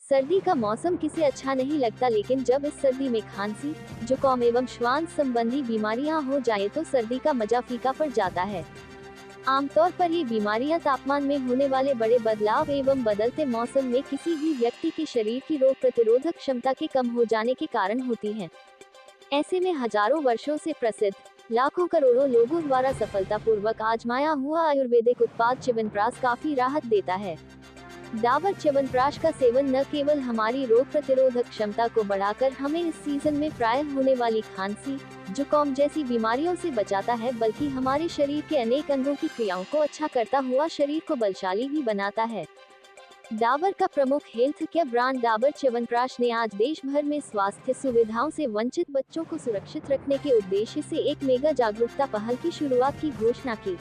सर्दी का मौसम किसे अच्छा नहीं लगता, लेकिन जब इस सर्दी में खांसी, जुकाम एवं श्वास संबंधी बीमारियां हो जाए तो सर्दी का मजा फीका पड़ जाता है। आमतौर पर ये बीमारियां तापमान में होने वाले बड़े बदलाव एवं बदलते मौसम में किसी भी व्यक्ति के शरीर की रोग प्रतिरोधक क्षमता के कम हो जाने के कारण होती हैं। ऐसे में हजारों वर्षों से प्रसिद्ध, लाखों करोड़ों लोगों द्वारा सफलतापूर्वक आजमाया हुआ आयुर्वेदिक उत्पाद च्यवनप्राश काफी राहत देता है। डाबर च्यवनप्राश का सेवन न केवल हमारी रोग प्रतिरोधक क्षमता को बढ़ाकर हमें इस सीजन में प्रायः होने वाली खांसी, जुकाम जैसी बीमारियों से बचाता है, बल्कि हमारे शरीर के अनेक अंगों की क्रियाओं को अच्छा करता हुआ शरीर को बलशाली भी बनाता है। डाबर का प्रमुख health care brand Dabur chyawanprash ने आज देश भर में स्वास्थ्य सुविधाओं से वंचित बच्चों को सुरक्षित रखने के उद्देश्य से एक मेगा जागरूकता पहल की शुरुआत की घोषणा की।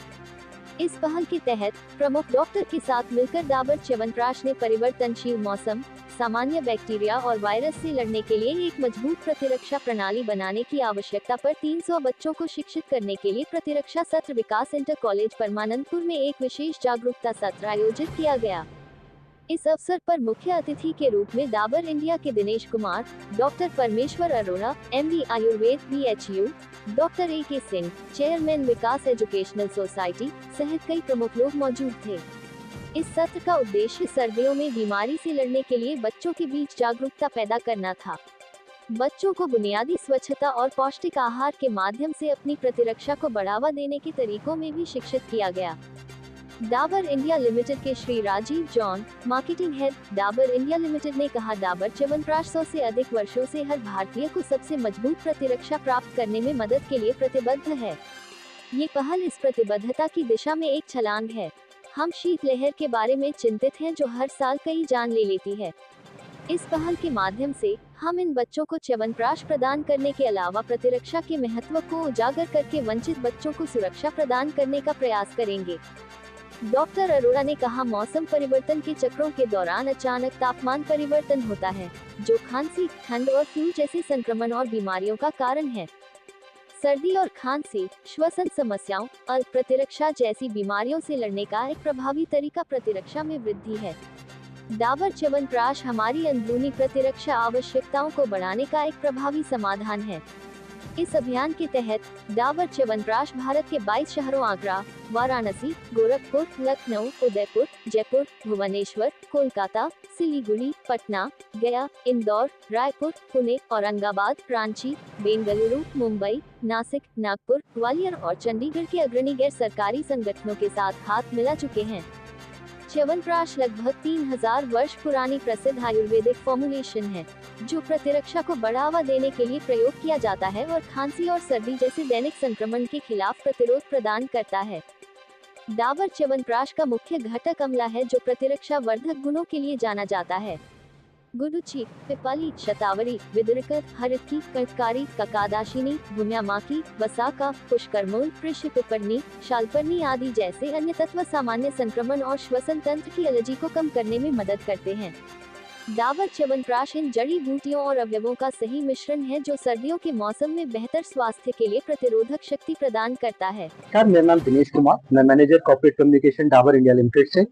इस पहल के तहत प्रमुख डॉक्टर के साथ मिलकर डाबर च्यवनप्राश ने परिवर्तनशील मौसम, सामान्य बैक्टीरिया और वायरस से लड़ने के लिए एक मजबूत प्रतिरक्षा प्रणाली बनाने की आवश्यकता पर 300 बच्चों को शिक्षित करने के लिए प्रतिरक्षा सत्र विकास इंटर कॉलेज परमानंदपुर में एक विशेष जागरूकता सत्र आयोजित किया गया। इस अवसर पर मुख्य अतिथि के रूप में डाबर इंडिया के Dinesh Kumar, doctor Parmeshwar Arora, MD Ayurveda BHU, doctor AK Singh, chairman Vikas educational society सहित कई प्रमुख लोग मौजूद थे। इस सत्र का उद्देश्य सर्दियों में बीमारी से लड़ने के लिए बच्चों के बीच जागरूकता पैदा करना था। बच्चों को बुनियादी स्वच्छता और पौष्टिक आहार के माध्यम से अपनी प्रतिरक्षा को बढ़ावा देने के तरीकों में भी शिक्षित किया गया। डाबर इंडिया लिमिटेड के Shri Rajiv John, marketing head, Dabur India limited ने कहा, डाबर च्यवनप्राश 100 से अधिक वर्षों से हर भारतीय को सबसे मजबूत प्रतिरक्षा प्राप्त करने में मदद के लिए प्रतिबद्ध है। ये पहल इस प्रतिबद्धता की दिशा में एक छलांग है। हम शीतलहर के बारे में चिंतित हैं जो हर साल कई जान ले लेती है। इस पहल के माध्यम से हम इन बच्चों को च्यवनप्राश प्रदान करने के अलावा प्रतिरक्षा के महत्व को उजागर करके वंचित बच्चों को सुरक्षा प्रदान करने का प्रयास करेंगे। डॉक्टर अरोड़ा ने कहा, मौसम परिवर्तन के चक्रों के दौरान अचानक तापमान परिवर्तन होता है, जो खांसी, ठंड और फ्लू जैसे संक्रमण और बीमारियों का कारण है। सर्दी और खांसी, श्वसन समस्याओं, अल्प प्रतिरक्षा जैसी बीमारियों से लड़ने का एक प्रभावी तरीका प्रतिरक्षा में वृद्धि है। डाबर च्यवनप्राश हमारी अंदरूनी प्रतिरक्षा आवश्यकताओं को बढ़ाने का एक प्रभावी समाधान है। इस अभियान के तहत डाबर च्यवनप्राश भारत के 22 शहरों आगरा, वाराणसी, गोरखपुर, लखनऊ, उदयपुर, जयपुर, भुवनेश्वर, कोलकाता, सिलीगुड़ी, पटना, गया, इंदौर, रायपुर, पुणे, औरंगाबाद, रांची, बेंगलुरु, मुंबई, नासिक, नागपुर, ग्वालियर और चंडीगढ़ के अग्रणी गैर सरकारी संगठनों के साथ हाथ मिला चुके हैं। च्यवनप्राश लगभग 3000 वर्ष पुरानी प्रसिद्ध आयुर्वेदिक फॉर्मुलेशन है, जो प्रतिरक्षा को बढ़ावा देने के लिए प्रयोग किया जाता है और खांसी और सर्दी जैसे दैनिक संक्रमण के खिलाफ प्रतिरोध प्रदान करता है। डाबर च्यवनप्राश का मुख्य घटक अमला है, जो प्रतिरक्षा वर्धक गुणों के लिए जाना जाता है। गुडुचि, पिपाली, शतावरी, विदुरकर, हरितकी, कर्तकारी, ककादाशिनी, भूम्यामाकी, वसाका, पुष्करमूल, पिपरनी, शालपर्णी आदि जैसे अन्य तत्व सामान्य संक्रमण और श्वसन तंत्र की एलर्जी को कम करने में मदद करते हैं। डाबर च्यवनप्राश इन जड़ी बूटियों और अवयवों का सही मिश्रण है, जो सर्दियों के मौसम में बेहतर स्वास्थ्य के लिए प्रतिरोधक शक्ति प्रदान करता है। मेरा नाम दिनेश कुमार, मैं manager corporate communication Dabur India limited से।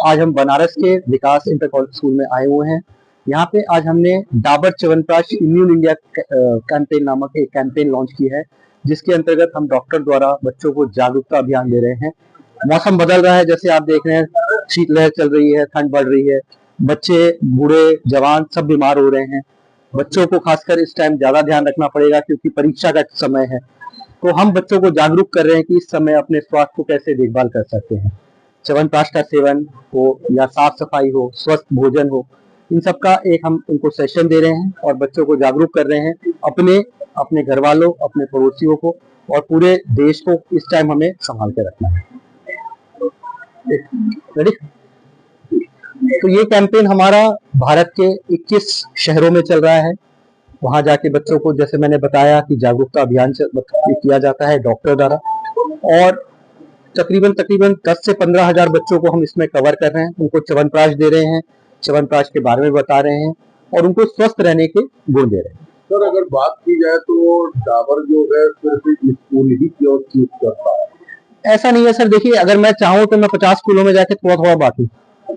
आज हम बनारस के विकास इंटर कॉलेज स्कूल में आए हुए हैं। यहाँ पे आज हमने Dabur chyawanprash immune India campaign नामक एक कैंपेन लॉन्च की है, जिसके अंतर्गत हम डॉक्टर द्वारा बच्चों को जागरूकता अभियान दे रहे हैं। मौसम बदल रहा है, जैसे आप देख रहे हैं, शीतलहर चल रही है, ठंड बढ़ रही है, बच्चे, बूढ़े, जवान सब बीमार हो रहे हैं। बच्चों को खासकर इस टाइम ज्यादा ध्यान रखना पड़ेगा, क्योंकि परीक्षा का समय है। तो हम बच्चों को जागरूक कर रहे हैं कि इस समय अपने स्वास्थ्य को कैसे देखभाल कर सकते हैं। च्यवनप्राश का सेवन हो या साफ सफाई हो, स्वस्थ भोजन हो, इन सब का एक हम उनको सेशन दे रहे हैं और बच्चों को जागरूक कर रहे हैं। अपने घर वालों, अपने पड़ोसियों को और पूरे देश को इस टाइम हमें संभाल के रखना है। रेडी? तो ये कैंपेन हमारा भारत के 21 शहरों में चल रहा है। वहां जाके बच्चों को, जैसे मैंने बताया, कि जागरूकता अभियान किया जाता है डॉक्टर द्वारा, और तकरीबन 10 से 15 हजार बच्चों को हम इसमें कवर कर रहे हैं। उनको च्यवनप्राश दे रहे हैं, च्यवनप्राश के बारे में बता रहे हैं और उनको स्वस्थ रहने के गुण दे रहे हैं। सर, अगर बात की जाए तो डाबर जो है सिर्फ स्कूल ही क्यों चूज करता है? ऐसा नहीं है सर। देखिए, अगर मैं चाहूँ तो मैं 50 स्कूलों में जाके थोड़ा बांटूं,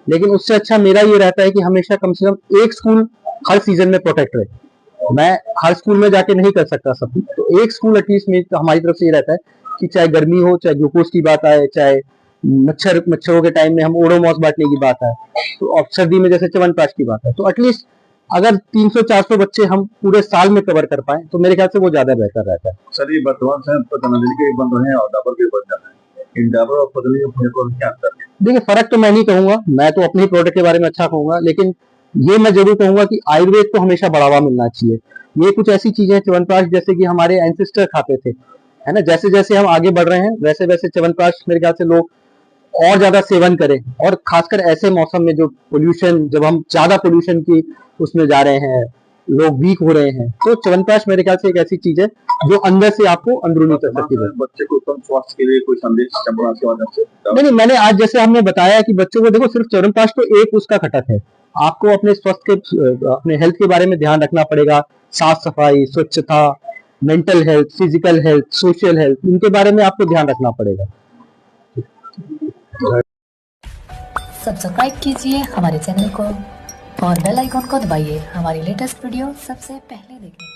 लेकिन उससे अच्छा मेरा ये रहता है कि हमेशा कम से कम एक स्कूल हर सीजन में प्रोटेक्ट रहे। मैं हर स्कूल में जाके नहीं कर सकता सब कुछ, तो एक स्कूल एटलीस्ट हमारी तरफ से ये रहता है कि चाहे गर्मी हो, चाहे ग्लूकोज की बात आए, चाहे मच्छरों के टाइम में हम ओडोमॉस बांटने की बात आए, तो अब सर्दी में जैसे च्यवनप्राश की बात है, तो एटलीस्ट अगर 300-400 बच्चे हम पूरे साल में कवर कर पाए तो मेरे ख्याल से वो ज्यादा बेहतर रहता है। सर ये वर्तमान समय पतंजलि के बन रहे हैं और डाबर के बन जाते हैं, इन डाबर और पतंजलि में क्या अंतर है? देखिए फर्क तो मैं नहीं कहूंगा, मैं तो अपने प्रोडक्ट के बारे में अच्छा कहूंगा, लेकिन ये मैं जरूर कहूंगा कि आयुर्वेद को हमेशा बढ़ावा मिलना चाहिए। ये कुछ ऐसी चीजें च्यवनप्राश जैसे कि हमारे एंसेस्टर खाते थे, है ना, जैसे जैसे हम आगे बढ़ रहे हैं वैसे वैसे च्यवनप्राश मेरे ख्याल से लोग और ज्यादा सेवन करें, और खासकर ऐसे मौसम में जो पोल्यूशन, जब हम ज्यादा पोल्यूशन की उसमें जा रहे हैं, लोग वीक हो रहे हैं, तो च्यवनप्राश मेरे ख्याल से एक ऐसी चीज है जो अंदर से आपको अंदरूनी कर सकती है। बच्चे को उत्तम स्वास्थ्य के लिए कोई संदेश च्यवनप्राश के माध्यम से? नहीं, मैंने आज जैसे हमने बताया कि बच्चों को देखो, सिर्फ च्यवनप्राश तो एक उसका घटक है, आपको अपने स्वास्थ्य के, अपने हेल्थ के बारे में ध्यान रखना पड़ेगा। साफ सफाई, स्वच्छता, mental health, physical health, social health, इनके बारे में आपको ध्यान रखना पड़ेगा। सब्सक्राइब कीजिए हमारे चैनल को और बेल आइकॉन को दबाइए हमारी लेटेस्ट वीडियो सबसे पहले देखने के लिए।